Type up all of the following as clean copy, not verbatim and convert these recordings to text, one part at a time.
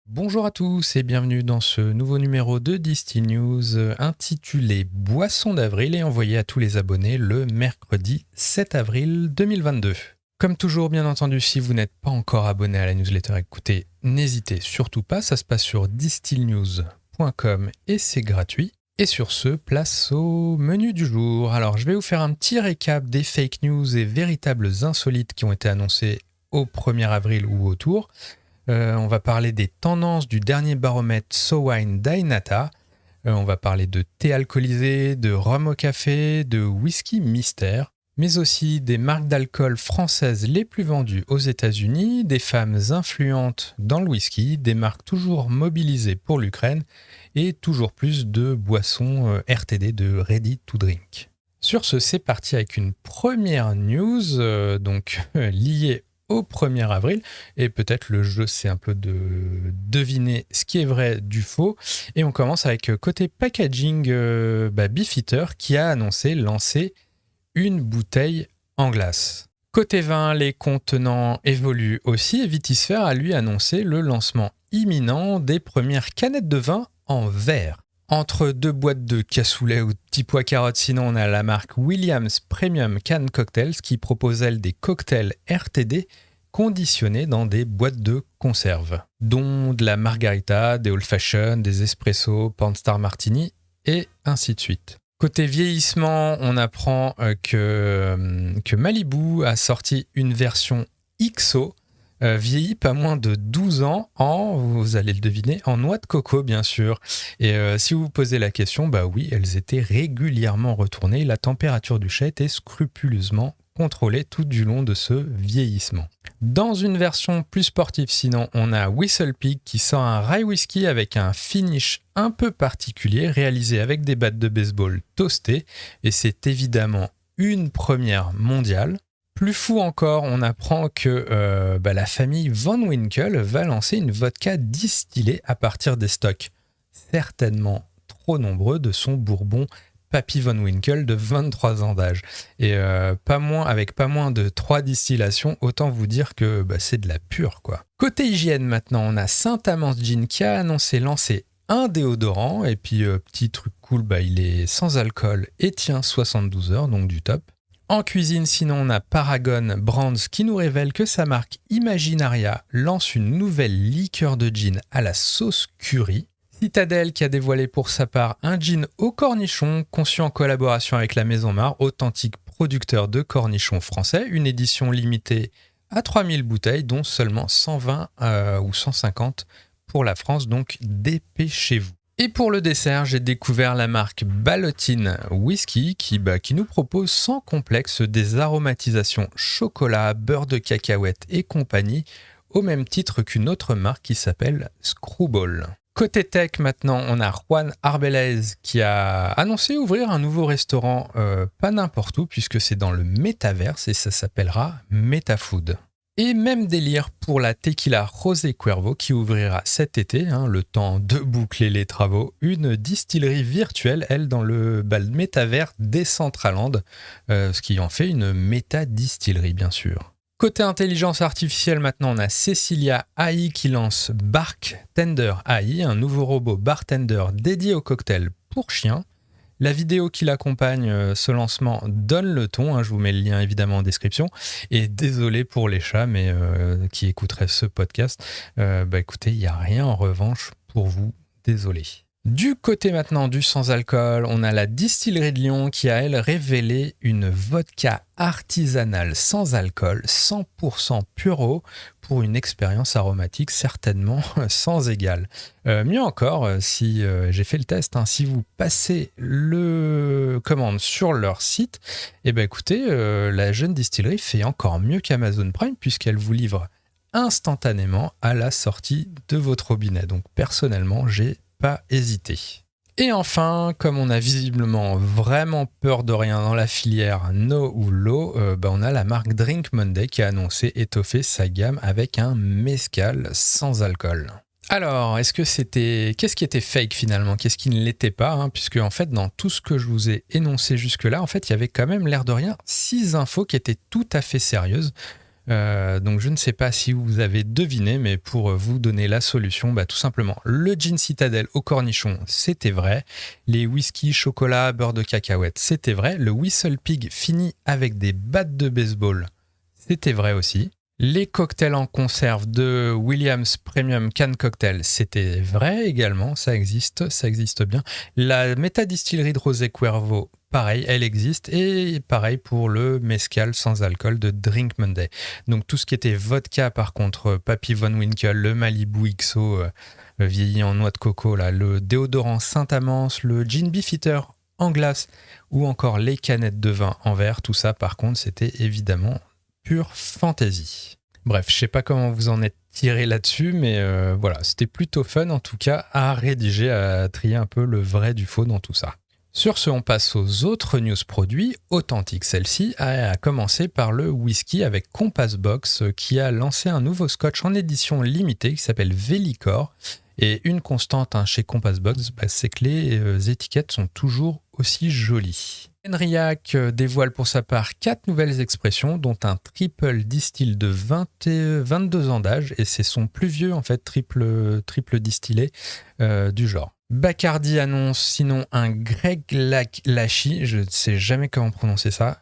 Bonjour à tous et bienvenue dans ce nouveau numéro de Distill News intitulé Boisson d'avril et envoyé à tous les abonnés le mercredi 7 avril 2022. Comme toujours, bien entendu, si vous n'êtes pas encore abonné à la newsletter, écoutez, n'hésitez surtout pas, ça se passe sur distillnews.com et c'est gratuit. Et sur ce, place au menu du jour. Alors, je vais vous faire un petit récap des fake news et véritables insolites qui ont été annoncés au 1er avril ou autour. On va parler des tendances du dernier baromètre SoWine d'Ainata. On va parler de thé alcoolisé, de rhum au café, de whisky mystère, mais aussi des marques d'alcool françaises les plus vendues aux États-Unis, des femmes influentes dans le whisky, des marques toujours mobilisées pour l'Ukraine et toujours plus de boissons RTD, de Ready to Drink. Sur ce, c'est parti avec une première news liée au 1er avril, et peut-être le jeu c'est un peu de deviner ce qui est vrai du faux, et on commence avec côté packaging Beefeater qui a annoncé lancer une bouteille en glace. Côté vin, les contenants évoluent aussi, et Vitisphère a lui annoncé le lancement imminent des premières canettes de vin en verre. Entre deux boîtes de cassoulet ou de petits pois carottes, sinon on a la marque Williams Premium Can Cocktails qui propose elle des cocktails RTD conditionnés dans des boîtes de conserve, dont de la margarita, des old fashion, des espresso, Pornstar Martini et ainsi de suite. Côté vieillissement, on apprend que Malibu a sorti une version XO, vieilli pas moins de 12 ans vous allez le deviner, en noix de coco bien sûr. Et si vous vous posez la question, bah oui, elles étaient régulièrement retournées. La température du chai était scrupuleusement contrôlée tout du long de ce vieillissement. Dans une version plus sportive sinon, on a Whistle Pig qui sort un rye whisky avec un finish un peu particulier réalisé avec des battes de baseball toastées, et c'est évidemment une première mondiale. Plus fou encore, on apprend que la famille Van Winkle va lancer une vodka distillée à partir des stocks certainement trop nombreux de son bourbon Papy Van Winkle de 23 ans d'âge. Et avec pas moins de 3 distillations, autant vous dire que c'est de la pure, quoi. Côté hygiène maintenant, on a Saint-Amand Gin qui a annoncé lancer un déodorant, et puis petit truc cool, il est sans alcool et tient 72 heures, donc du top. En cuisine, sinon, on a Paragon Brands qui nous révèle que sa marque Imaginaria lance une nouvelle liqueur de gin à la sauce curry. Citadel qui a dévoilé pour sa part un gin au cornichon conçu en collaboration avec la Maison Mar, authentique producteur de cornichons français. Une édition limitée à 3000 bouteilles, dont seulement 120 ou 150 pour la France, donc dépêchez-vous. Et pour le dessert, j'ai découvert la marque Ballotine Whisky qui nous propose sans complexe des aromatisations chocolat, beurre de cacahuète et compagnie, au même titre qu'une autre marque qui s'appelle Screwball. Côté tech maintenant, on a Juan Arbelez qui a annoncé ouvrir un nouveau restaurant pas n'importe où puisque c'est dans le métaverse et ça s'appellera MetaFood. Et même délire pour la tequila José Cuervo qui ouvrira cet été, le temps de boucler les travaux, une distillerie virtuelle, elle, dans le métavers Decentraland, ce qui en fait une méta-distillerie bien sûr. Côté intelligence artificielle maintenant, on a Cecilia AI qui lance Bartender AI, un nouveau robot bartender dédié aux cocktails pour chiens. La vidéo qui l'accompagne, ce lancement, donne le ton. Je vous mets le lien évidemment en description. Et désolé pour les chats, mais qui écouteraient ce podcast. Écoutez, il n'y a rien en revanche pour vous. Désolé. Du côté maintenant du sans-alcool, on a la distillerie de Lyon qui a, elle, révélé une vodka artisanale sans alcool, 100% puro, pour une expérience aromatique certainement sans égale. Mieux encore, si j'ai fait le test, si vous passez le commande sur leur site, écoutez, la jeune distillerie fait encore mieux qu'Amazon Prime puisqu'elle vous livre instantanément à la sortie de votre robinet. Donc personnellement, j'ai pas hésité. Et enfin, comme on a visiblement vraiment peur de rien dans la filière no ou low, on a la marque Drink Monday qui a annoncé étoffer sa gamme avec un mezcal sans alcool. Alors, qu'est-ce qui était fake finalement? Qu'est-ce qui ne l'était pas, puisque en fait, dans tout ce que je vous ai énoncé jusque-là, en fait, il y avait quand même l'air de rien 6 infos qui étaient tout à fait sérieuses. Donc je ne sais pas si vous avez deviné, mais pour vous donner la solution, tout simplement, le gin citadelle au cornichon, c'était vrai. Les whisky, chocolat, beurre de cacahuète, c'était vrai. Le Whistle Pig fini avec des battes de baseball, c'était vrai aussi. Les cocktails en conserve de Williams Premium Can Cocktail, c'était vrai également, ça existe bien. La métadistillerie de Rosé Cuervo, pareil, elle existe. Et pareil pour le mezcal sans alcool de Drink Monday. Donc tout ce qui était vodka, par contre, Papy Von Winkle, le Malibu XO vieilli en noix de coco, là, le déodorant Saint-Amance, le gin Beefeater en glace ou encore les canettes de vin en verre, tout ça par contre c'était évidemment pure fantaisie. Bref, je sais pas comment vous en êtes tiré là-dessus, mais voilà, c'était plutôt fun en tout cas à rédiger, à trier un peu le vrai du faux dans tout ça. Sur ce, on passe aux autres news produits, authentiques celle-ci, à commencer par le whisky avec Compass Box qui a lancé un nouveau scotch en édition limitée qui s'appelle Vélicor. Et une constante chez Compass Box, c'est que les étiquettes sont toujours aussi jolies. Henriac dévoile pour sa part 4 nouvelles expressions, dont un triple distill de 22 ans d'âge, et c'est son plus vieux en fait triple distillé du genre. Bacardi annonce sinon un Greg Lachi, je ne sais jamais comment prononcer ça,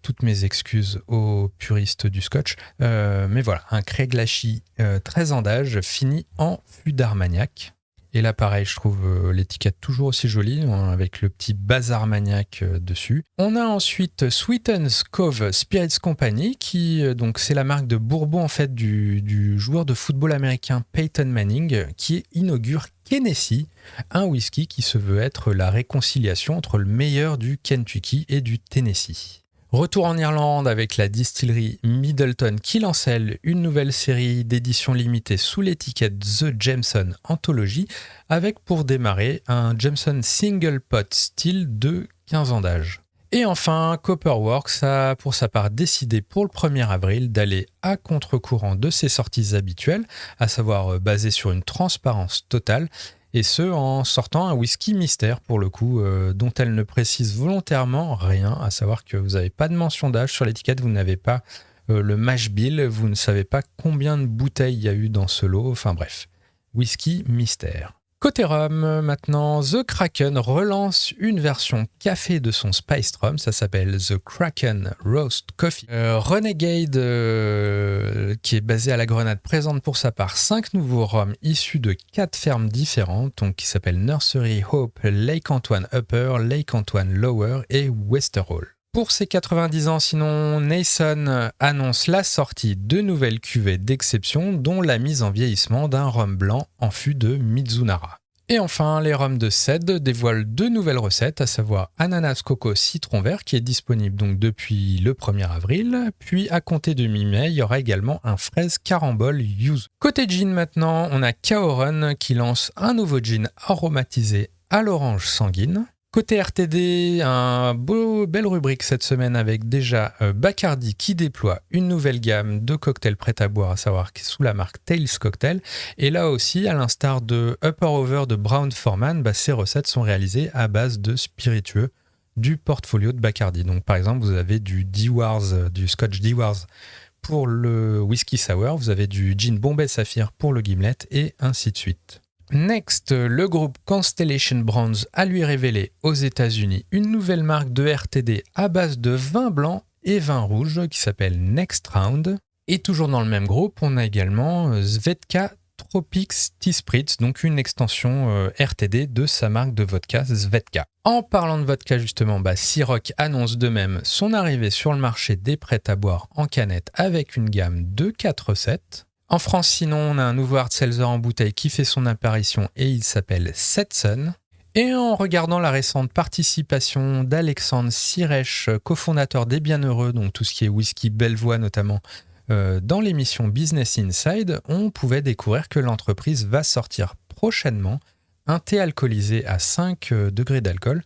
toutes mes excuses aux puristes du scotch, mais voilà, un Greg Lachi 13 ans d'âge, fini en fût d'Armagnac. Et là, pareil, je trouve l'étiquette toujours aussi jolie, avec le petit bazar maniaque dessus. On a ensuite Sweetens Cove Spirits Company, qui donc c'est la marque de bourbon en fait du joueur de football américain Peyton Manning, qui inaugure Hennessy, un whisky qui se veut être la réconciliation entre le meilleur du Kentucky et du Tennessee. Retour en Irlande avec la distillerie Middleton qui lance elle une nouvelle série d'éditions limitées sous l'étiquette The Jameson Anthology, avec pour démarrer un Jameson Single Pot Still de 15 ans d'âge. Et enfin, Copperworks a pour sa part décidé pour le 1er avril d'aller à contre-courant de ses sorties habituelles, à savoir basées sur une transparence totale, et ce en sortant un whisky mystère pour le coup, dont elle ne précise volontairement rien, à savoir que vous n'avez pas de mention d'âge sur l'étiquette, vous n'avez pas le mash bill, vous ne savez pas combien de bouteilles il y a eu dans ce lot, enfin bref, whisky mystère. Côté rhum, maintenant, The Kraken relance une version café de son Spiced Rum, ça s'appelle The Kraken Roast Coffee. Renegade, qui est basé à la Grenade, présente pour sa part 5 nouveaux rhums issus de 4 fermes différentes, donc qui s'appellent Nursery Hope, Lake Antoine Upper, Lake Antoine Lower et Westerhall. Pour ses 90 ans, sinon, Nason annonce la sortie de nouvelles cuvées d'exception, dont la mise en vieillissement d'un rhum blanc en fût de Mizunara. Et enfin, les rhums de Ced dévoilent 2 nouvelles recettes, à savoir ananas, coco, citron vert, qui est disponible donc depuis le 1er avril. Puis à compter de mi-mai, il y aura également un fraise carambole yuzu. Côté gin maintenant, on a Kaoren qui lance un nouveau gin aromatisé à l'orange sanguine. Côté RTD, belle rubrique cette semaine avec déjà Bacardi qui déploie une nouvelle gamme de cocktails prêts à boire, à savoir sous la marque Tales Cocktail. Et là aussi, à l'instar de Upper Over de Brown Forman, ces recettes sont réalisées à base de spiritueux du portfolio de Bacardi. Donc par exemple, vous avez du Dewars, du Scotch Dewars pour le whisky sour, vous avez du gin Bombay Sapphire pour le gimlet et ainsi de suite. Next, le groupe Constellation Brands a lui révélé aux États-Unis une nouvelle marque de RTD à base de vin blanc et vin rouge qui s'appelle Next Round. Et toujours dans le même groupe, on a également Svedka Tropics Tea Spritz, donc une extension RTD de sa marque de vodka Svedka. En parlant de vodka justement, Ciroc annonce de même son arrivée sur le marché des prêts à boire en canette avec une gamme de 4 recettes. En France, sinon, on a un nouveau hard seltzer en bouteille qui fait son apparition et il s'appelle Setsun. Et en regardant la récente participation d'Alexandre Sirech, cofondateur des Bienheureux, donc tout ce qui est whisky Bellevoix notamment, dans l'émission Business Inside, on pouvait découvrir que l'entreprise va sortir prochainement un thé alcoolisé à 5 degrés d'alcool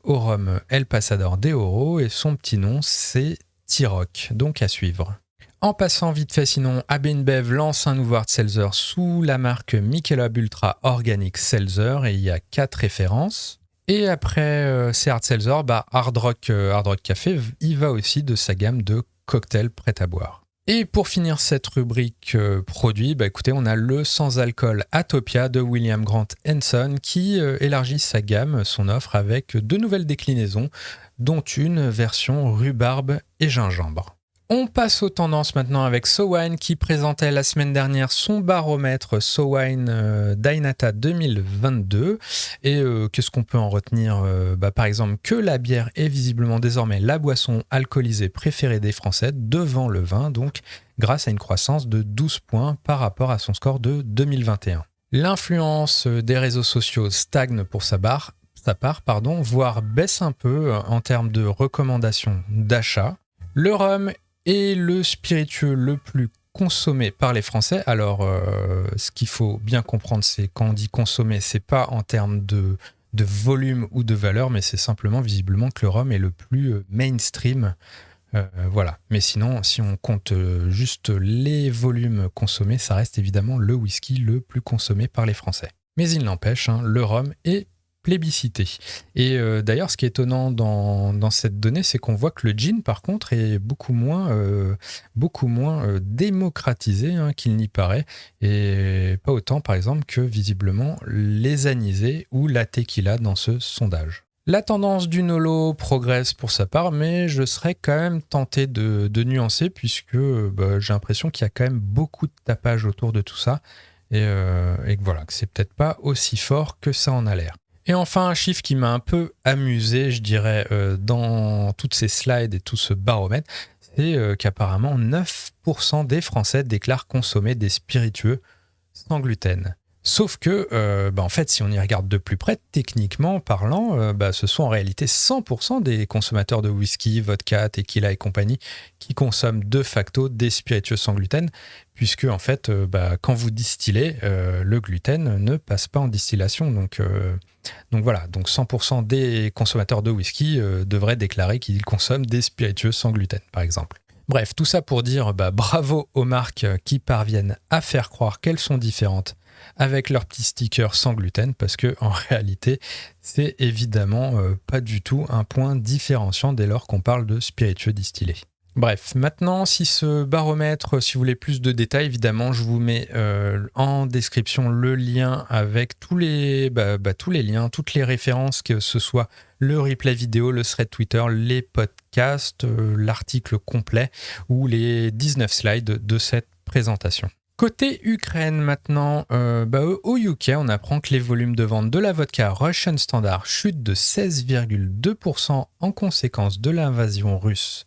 au rhum El Pasador de Oro et son petit nom c'est T-Rock, donc à suivre. En passant vite fait sinon, AB InBev lance un nouveau hard seltzer sous la marque Michelob Ultra Organic Seltzer et il y a 4 références. Et après ces hard seltzer, Hard Rock Café, il va aussi de sa gamme de cocktails prêts à boire. Et pour finir cette rubrique produit, écoutez, on a le sans-alcool Atopia de William Grant Hanson qui élargit sa gamme, son offre avec 2 nouvelles déclinaisons, dont une version rhubarbe et gingembre. On passe aux tendances maintenant avec SoWine qui présentait la semaine dernière son baromètre SoWine Dynata 2022. Et qu'est-ce qu'on peut en retenir par exemple que la bière est visiblement désormais la boisson alcoolisée préférée des Français devant le vin, donc grâce à une croissance de 12 points par rapport à son score de 2021. L'influence des réseaux sociaux stagne pour sa part, voire baisse un peu en termes de recommandations d'achat. Le rhum est le spiritueux le plus consommé par les Français. Alors, ce qu'il faut bien comprendre, c'est quand on dit consommer, c'est pas en termes de volume ou de valeur, mais c'est simplement visiblement que le rhum est le plus mainstream. Voilà. Mais sinon, si on compte juste les volumes consommés, ça reste évidemment le whisky le plus consommé par les Français. Mais il n'empêche, le rhum est plébiscité. Et d'ailleurs, ce qui est étonnant dans cette donnée, c'est qu'on voit que le gin, par contre, est beaucoup moins démocratisé qu'il n'y paraît, et pas autant, par exemple, que visiblement les anisés ou la tequila dans ce sondage. La tendance du Nolo progresse pour sa part, mais je serais quand même tenté de nuancer, puisque j'ai l'impression qu'il y a quand même beaucoup de tapage autour de tout ça, et que voilà, que c'est peut-être pas aussi fort que ça en a l'air. Et enfin, un chiffre qui m'a un peu amusé, je dirais, dans toutes ces slides et tout ce baromètre, c'est qu'apparemment 9% des Français déclarent consommer des spiritueux sans gluten. Sauf que, en fait, si on y regarde de plus près, techniquement parlant, ce sont en réalité 100% des consommateurs de whisky, vodka, tequila et compagnie qui consomment de facto des spiritueux sans gluten, puisque en fait, quand vous distillez, le gluten ne passe pas en distillation. Donc voilà, donc 100% des consommateurs de whisky devraient déclarer qu'ils consomment des spiritueux sans gluten, par exemple. Bref, tout ça pour dire bravo aux marques qui parviennent à faire croire qu'elles sont différentes avec leurs petits stickers sans gluten, parce que en réalité, c'est évidemment pas du tout un point différenciant dès lors qu'on parle de spiritueux distillés. Bref, maintenant, si ce baromètre, si vous voulez plus de détails, évidemment, je vous mets en description le lien avec tous les liens, toutes les références, que ce soit le replay vidéo, le thread Twitter, les podcasts, l'article complet ou les 19 slides de cette présentation. Côté Ukraine maintenant, au UK, on apprend que les volumes de vente de la vodka Russian Standard chutent de 16,2% en conséquence de l'invasion russe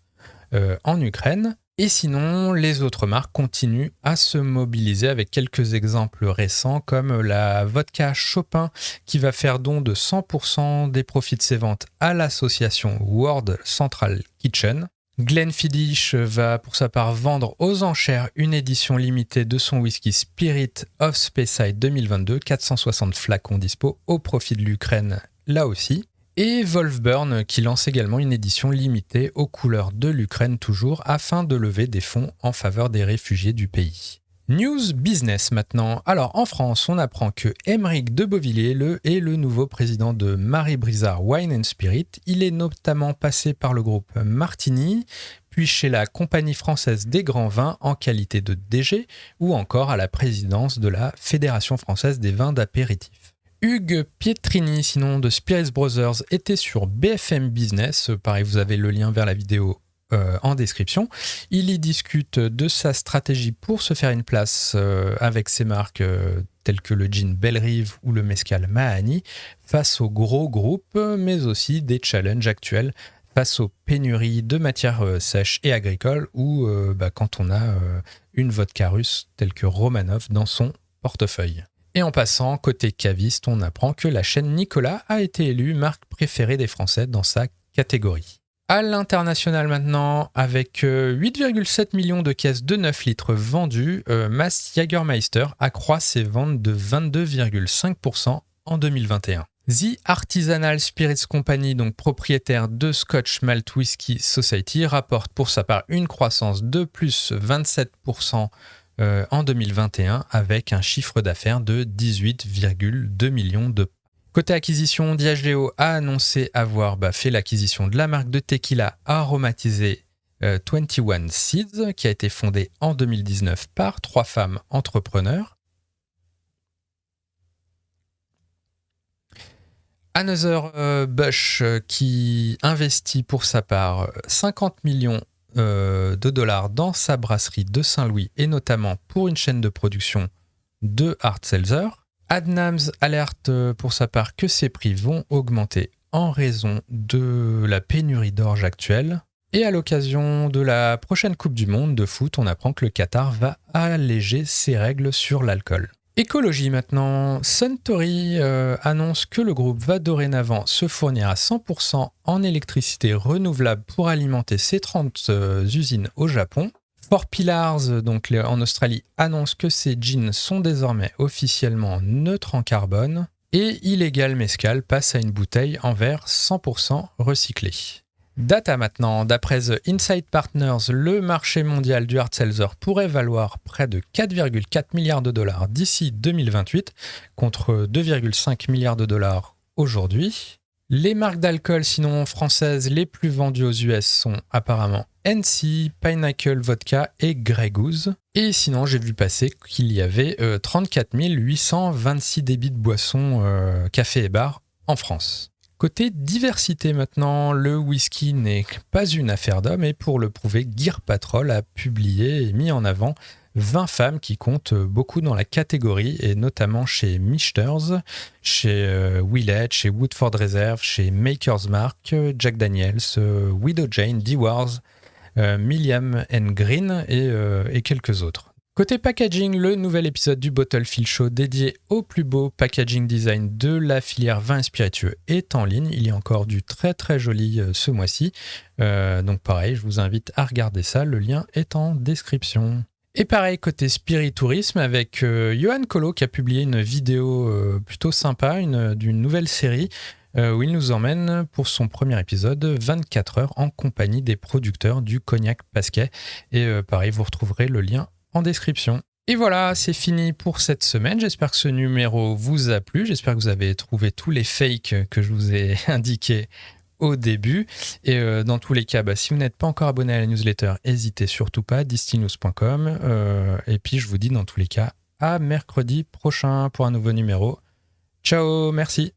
en Ukraine. Et sinon, les autres marques continuent à se mobiliser avec quelques exemples récents comme la vodka Chopin qui va faire don de 100% des profits de ses ventes à l'association World Central Kitchen. Glenfiddich va pour sa part vendre aux enchères une édition limitée de son whisky Spirit of Speyside 2022, 460 flacons dispo au profit de l'Ukraine là aussi. Et Wolfburn qui lance également une édition limitée aux couleurs de l'Ukraine toujours afin de lever des fonds en faveur des réfugiés du pays. News business maintenant. Alors en France, on apprend que Aymeric de Beauvilliers est le nouveau président de Marie Brizard Wine & Spirit. Il est notamment passé par le groupe Martini, puis chez la Compagnie française des grands vins en qualité de DG, ou encore à la présidence de la Fédération française des vins d'apéritif. Hugues Pietrini, sinon de Spirits Brothers, était sur BFM Business. Pareil, vous avez le lien vers la vidéo en description. Il y discute de sa stratégie pour se faire une place avec ses marques telles que le gin Bellerive ou le mezcal Mahani face aux gros groupes, mais aussi des challenges actuels face aux pénuries de matières sèches et agricoles ou quand on a une vodka russe telle que Romanov dans son portefeuille. Et en passant, côté caviste, on apprend que la chaîne Nicolas a été élue marque préférée des Français dans sa catégorie. À l'international maintenant, avec 8,7 millions de caisses de 9 litres vendues, Mast Jägermeister accroît ses ventes de 22,5% en 2021. The Artisanal Spirits Company, donc propriétaire de Scotch Malt Whisky Society, rapporte pour sa part une croissance de plus 27% en 2021 avec un chiffre d'affaires de 18,2 millions de. Côté acquisition, Diageo a annoncé avoir fait l'acquisition de la marque de tequila aromatisée 21 Seeds, qui a été fondée en 2019 par 3 femmes entrepreneurs. Anheuser Busch, qui investit pour sa part 50 millions de dollars dans sa brasserie de Saint-Louis, et notamment pour une chaîne de production de hard seltzer. Adnams alerte pour sa part que ses prix vont augmenter en raison de la pénurie d'orge actuelle. Et à l'occasion de la prochaine Coupe du Monde de foot, on apprend que le Qatar va alléger ses règles sur l'alcool. Écologie maintenant, Suntory annonce que le groupe va dorénavant se fournir à 100% en électricité renouvelable pour alimenter ses 30 usines au Japon. Four Pillars, donc en Australie, annonce que ses jeans sont désormais officiellement neutres en carbone. Et Illegal Mezcal passe à une bouteille en verre 100% recyclé. Data maintenant, d'après The Insight Partners, le marché mondial du hard seltzer pourrait valoir près de 4,4 milliards de dollars d'ici 2028, contre 2,5 milliards de dollars aujourd'hui. Les marques d'alcool sinon françaises les plus vendues aux US sont apparemment NC, Pinnacle Vodka et Grey Goose. Et sinon, j'ai vu passer qu'il y avait 34 826 débits de boissons, café et bar en France. Côté diversité maintenant, le whisky n'est pas une affaire d'homme et pour le prouver, Gear Patrol a publié et mis en avant 20 femmes qui comptent beaucoup dans la catégorie et notamment chez Michter's, chez Willett, chez Woodford Reserve, chez Maker's Mark, Jack Daniels, Widow Jane, Dewars, Milliam & Green et quelques autres. Côté packaging, le nouvel épisode du Bottle Fill Show dédié au plus beau packaging design de la filière vin et spiritueux est en ligne. Il y a encore du très très joli ce mois-ci. Donc pareil, je vous invite à regarder ça. Le lien est en description. Et pareil, côté spiritourisme, avec Johan Colo qui a publié une vidéo plutôt sympa d'une nouvelle série où il nous emmène pour son premier épisode 24 heures en compagnie des producteurs du Cognac Pasquet. Et pareil, vous retrouverez le lien en description. Et voilà, c'est fini pour cette semaine. J'espère que ce numéro vous a plu. J'espère que vous avez trouvé tous les fakes que je vous ai indiqués au début. Et dans tous les cas, si vous n'êtes pas encore abonné à la newsletter, n'hésitez surtout pas, distinews.com. Et puis je vous dis dans tous les cas à mercredi prochain pour un nouveau numéro. Ciao, merci.